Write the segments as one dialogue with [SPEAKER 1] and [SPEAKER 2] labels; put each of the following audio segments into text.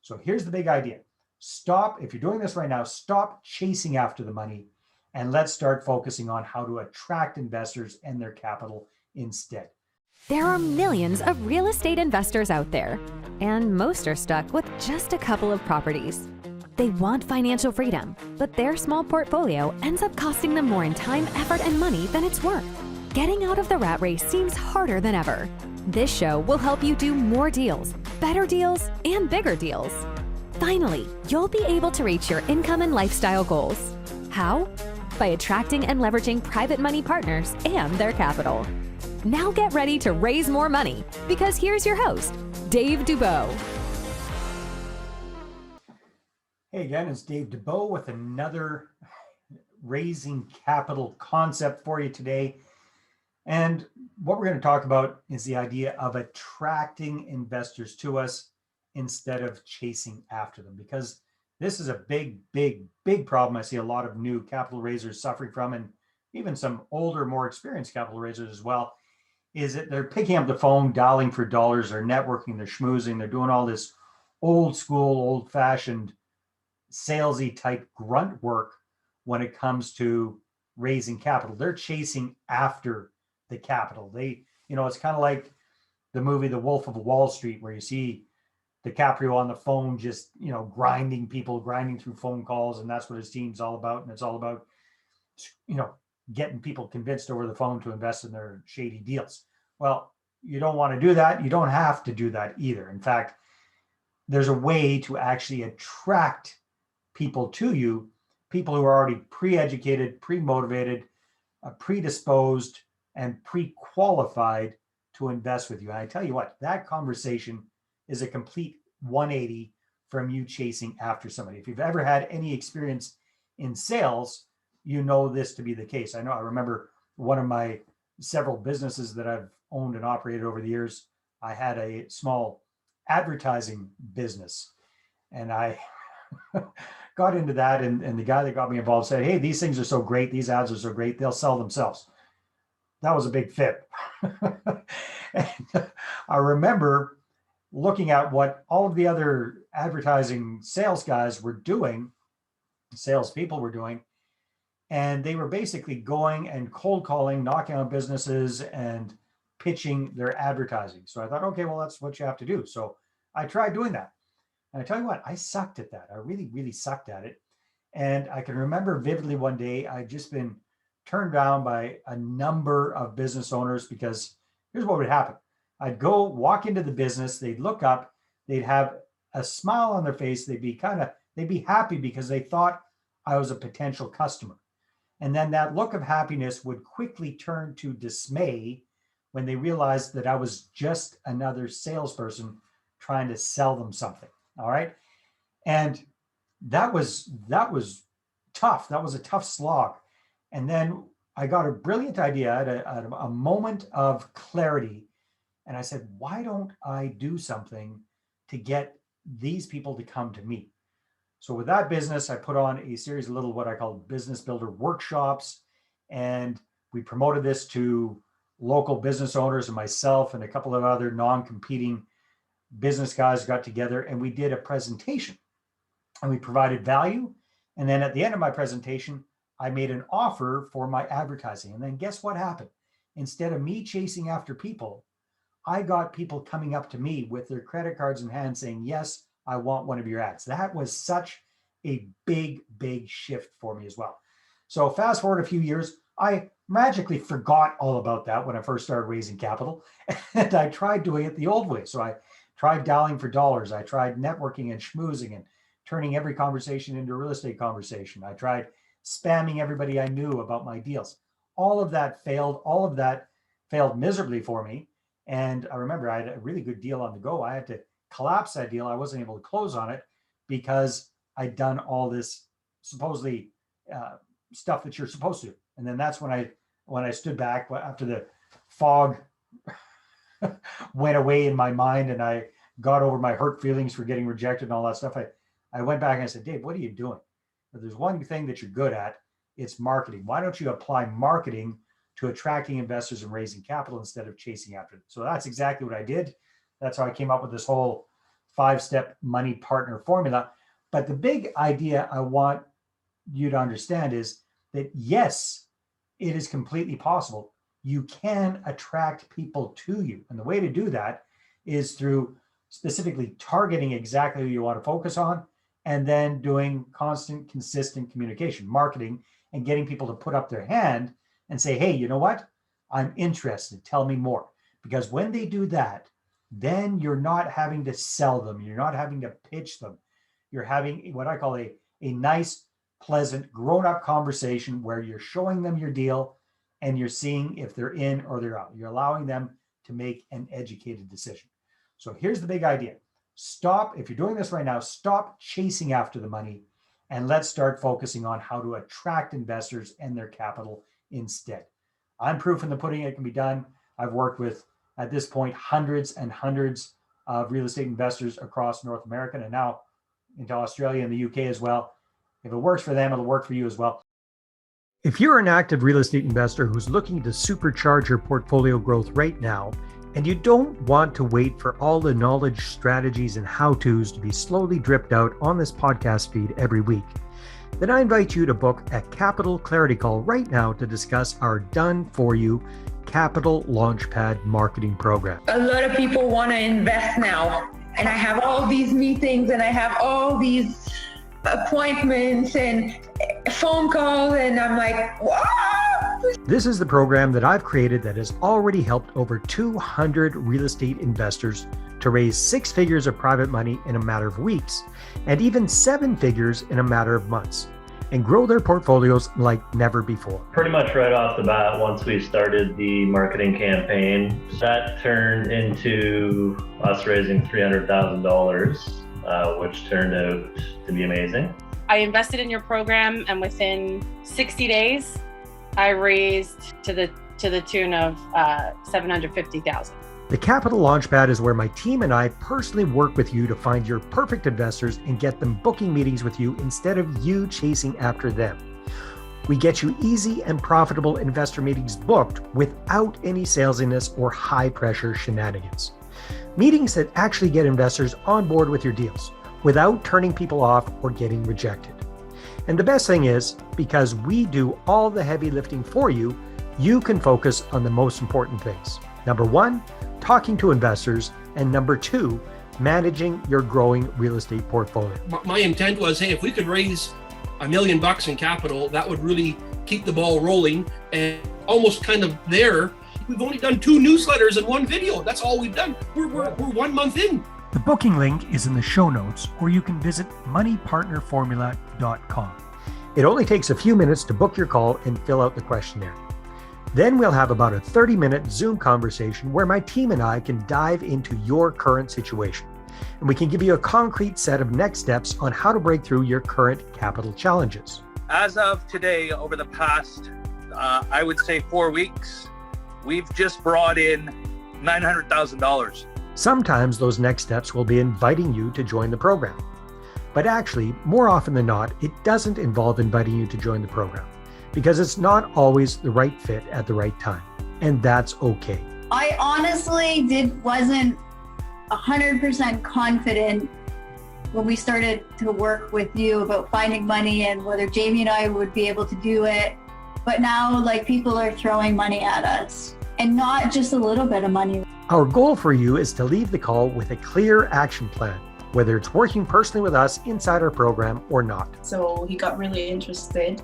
[SPEAKER 1] So here's the big idea. Stop, if you're doing this right now, stop chasing after the money and let's start focusing on how to attract investors and their capital instead.
[SPEAKER 2] There are millions of real estate investors out there, and most are stuck with just a couple of properties. They want financial freedom, but their small portfolio ends up costing them more in time, effort, and money than it's worth. Getting out of the rat race seems harder than ever. This show will help you do more deals, better deals, and bigger deals. Finally, you'll be able to reach your income and lifestyle goals. How? By attracting and leveraging private money partners and their capital. Now get ready to raise more money, because here's your host, Dave Dubeau.
[SPEAKER 1] Hey again, it's Dave Dubeau with another raising capital concept for you today. And what we're going to talk about is the idea of attracting investors to us instead of chasing after them, because this is a big problem I see a lot of new capital raisers suffering from, and even some older, more experienced capital raisers as well, is that they're picking up the phone, dialing for dollars, they're networking, they're schmoozing, they're doing all this old school, old fashioned, salesy type grunt work when it comes to raising capital. They're chasing after the capital. It's kind of like the movie The Wolf of Wall Street, where you see DiCaprio on the phone, just, grinding through phone calls. And that's what his team's all about. And it's all about, getting people convinced over the phone to invest in their shady deals. Well, you don't want to do that. You don't have to do that either. In fact, there's a way to actually attract people to you, people who are already pre-educated, pre-motivated, predisposed, and pre-qualified to invest with you. And I tell you what, that conversation is a complete 180 from you chasing after somebody. If you've ever had any experience in sales, you know this to be the case. I remember one of my several businesses that I've owned and operated over the years. I had a small advertising business, and I got into that. And the guy that got me involved said, "Hey, these things are so great. These ads are so great. They'll sell themselves." That was a big fit. And I remember looking at what all of the other advertising sales guys were doing, salespeople were doing, and they were basically going and cold calling, knocking on businesses and pitching their advertising. So I thought, okay, well, that's what you have to do. So I tried doing that. And I tell you what, I sucked at that. I really sucked at it. And I can remember vividly one day, I'd just been turned down by a number of business owners, because here's what would happen. I'd go walk into the business, they'd look up, they'd have a smile on their face, they'd be happy because they thought I was a potential customer. And then that look of happiness would quickly turn to dismay when they realized that I was just another salesperson trying to sell them something. All right. And that was tough. That was a tough slog. And then I got a brilliant idea at a moment of clarity. And I said, why don't I do something to get these people to come to me? So with that business, I put on a series of little, what I call business builder workshops. And we promoted this to local business owners, and myself and a couple of other non-competing business guys got together, and we did a presentation and we provided value. And then at the end of my presentation, I made an offer for my advertising. And then guess what happened? Instead of me chasing after people, I got people coming up to me with their credit cards in hand saying, "Yes, I want one of your ads." That was such a big shift for me as well. So fast forward a few years, I magically forgot all about that when I first started raising capital. And I tried doing it the old way. So I tried dialing for dollars. I tried networking and schmoozing and turning every conversation into a real estate conversation. I tried spamming everybody I knew about my deals. All of that failed. All of that failed miserably for me. And I remember I had a really good deal on the go. I had to collapse that deal. I wasn't able to close on it because I'd done all this supposedly stuff that you're supposed to. And then that's when I stood back after the fog went away in my mind and I got over my hurt feelings for getting rejected and all that stuff. I went back and I said, "Dave, what are you doing? If there's one thing that you're good at, it's marketing. Why don't you apply marketing to attracting investors and raising capital instead of chasing after them?" So that's exactly what I did. That's how I came up with this whole 5-step money partner formula. But the big idea I want you to understand is that, yes, it is completely possible. You can attract people to you. And the way to do that is through specifically targeting exactly who you want to focus on, and then doing constant, consistent communication, marketing, and getting people to put up their hand and say, hey, you know what? I'm interested. Tell me more. Because when they do that, then you're not having to sell them. You're not having to pitch them. You're having what I call a nice, pleasant, grown-up conversation where you're showing them your deal and you're seeing if they're in or they're out. You're allowing them to make an educated decision. So here's the big idea. Stop, if you're doing this right now, stop chasing after the money and let's start focusing on how to attract investors and their capital instead. I'm proof in the pudding it can be done. I've worked with, at this point, hundreds and hundreds of real estate investors across North America and now into Australia and the UK as well. If it works for them, it'll work for you as well. If you're an active real estate investor who's looking to supercharge your portfolio growth right now, and you don't want to wait for all the knowledge, strategies, and how-tos to be slowly dripped out on this podcast feed every week, then I invite you to book a Capital Clarity Call right now to discuss our done-for-you Capital Launchpad marketing program.
[SPEAKER 3] A lot of people want to invest now, and I have all these meetings and I have all these appointments and phone calls, and I'm like, what?
[SPEAKER 1] This is the program that I've created that has already helped over 200 real estate investors to raise 6 figures of private money in a matter of weeks, and even 7 figures in a matter of months, and grow their portfolios like never before.
[SPEAKER 4] Pretty much right off the bat, once we started the marketing campaign, that turned into us raising $300,000, which turned out to be amazing.
[SPEAKER 5] I invested in your program, and within 60 days, I raised to the tune of $750,000.
[SPEAKER 1] The Capital Launchpad is where my team and I personally work with you to find your perfect investors and get them booking meetings with you instead of you chasing after them. We get you easy and profitable investor meetings booked without any salesiness or high pressure shenanigans. Meetings that actually get investors on board with your deals without turning people off or getting rejected. And the best thing is, because we do all the heavy lifting for you, you can focus on the most important things. Number 1, talking to investors, and number 2, managing your growing real estate portfolio.
[SPEAKER 6] My intent was, hey, if we could raise $1 million in capital, that would really keep the ball rolling. And almost kind of there, we've only done 2 newsletters and 1 video. That's all we've done. We're 1 month in.
[SPEAKER 1] The booking link is in the show notes, or you can visit moneypartnerformula.com. It only takes a few minutes to book your call and fill out the questionnaire. Then we'll have about a 30-minute Zoom conversation where my team and I can dive into your current situation. And we can give you a concrete set of next steps on how to break through your current capital challenges.
[SPEAKER 7] As of today, over the past, I would say 4 weeks, we've just brought in $900,000.
[SPEAKER 1] Sometimes those next steps will be inviting you to join the program. But actually, more often than not, it doesn't involve inviting you to join the program because it's not always the right fit at the right time. And that's okay.
[SPEAKER 8] I honestly wasn't 100% confident when we started to work with you about finding money and whether Jamie and I would be able to do it. But now, people are throwing money at us, and not just a little bit of money.
[SPEAKER 1] Our goal for you is to leave the call with a clear action plan, whether it's working personally with us inside our program or not.
[SPEAKER 9] So he got really interested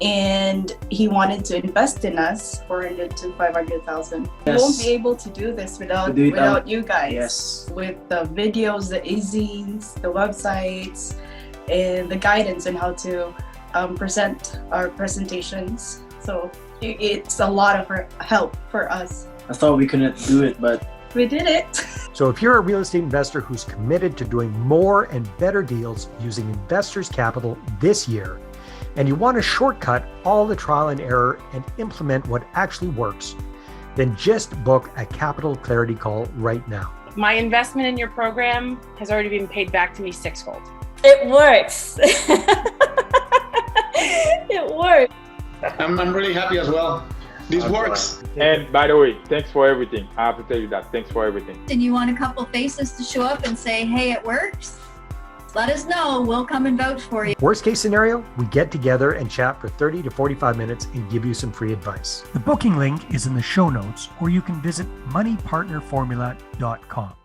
[SPEAKER 9] and he wanted to invest in us, $400,000 to $500,000.
[SPEAKER 10] Yes.
[SPEAKER 9] We won't be able to do this without you guys.
[SPEAKER 10] Yes.
[SPEAKER 9] With the videos, the e-zines, the websites, and the guidance on how to present our presentations. So it's a lot of help for us.
[SPEAKER 10] I thought we couldn't do it, but
[SPEAKER 9] we did it.
[SPEAKER 1] So if you're a real estate investor who's committed to doing more and better deals using investors' capital this year, and you want to shortcut all the trial and error and implement what actually works, then just book a Capital Clarity Call right now.
[SPEAKER 5] My investment in your program has already been paid back to me 6-fold.
[SPEAKER 11] It works. It works.
[SPEAKER 12] I'm really happy as well.
[SPEAKER 11] This works.
[SPEAKER 12] And by the way, thanks for everything. I have to tell you that. Thanks for everything.
[SPEAKER 8] And you want a couple faces to show up and say, hey, it works? Let us know. We'll come and vouch for you.
[SPEAKER 1] Worst case scenario, we get together and chat for 30 to 45 minutes and give you some free advice. The booking link is in the show notes, or you can visit moneypartnerformula.com.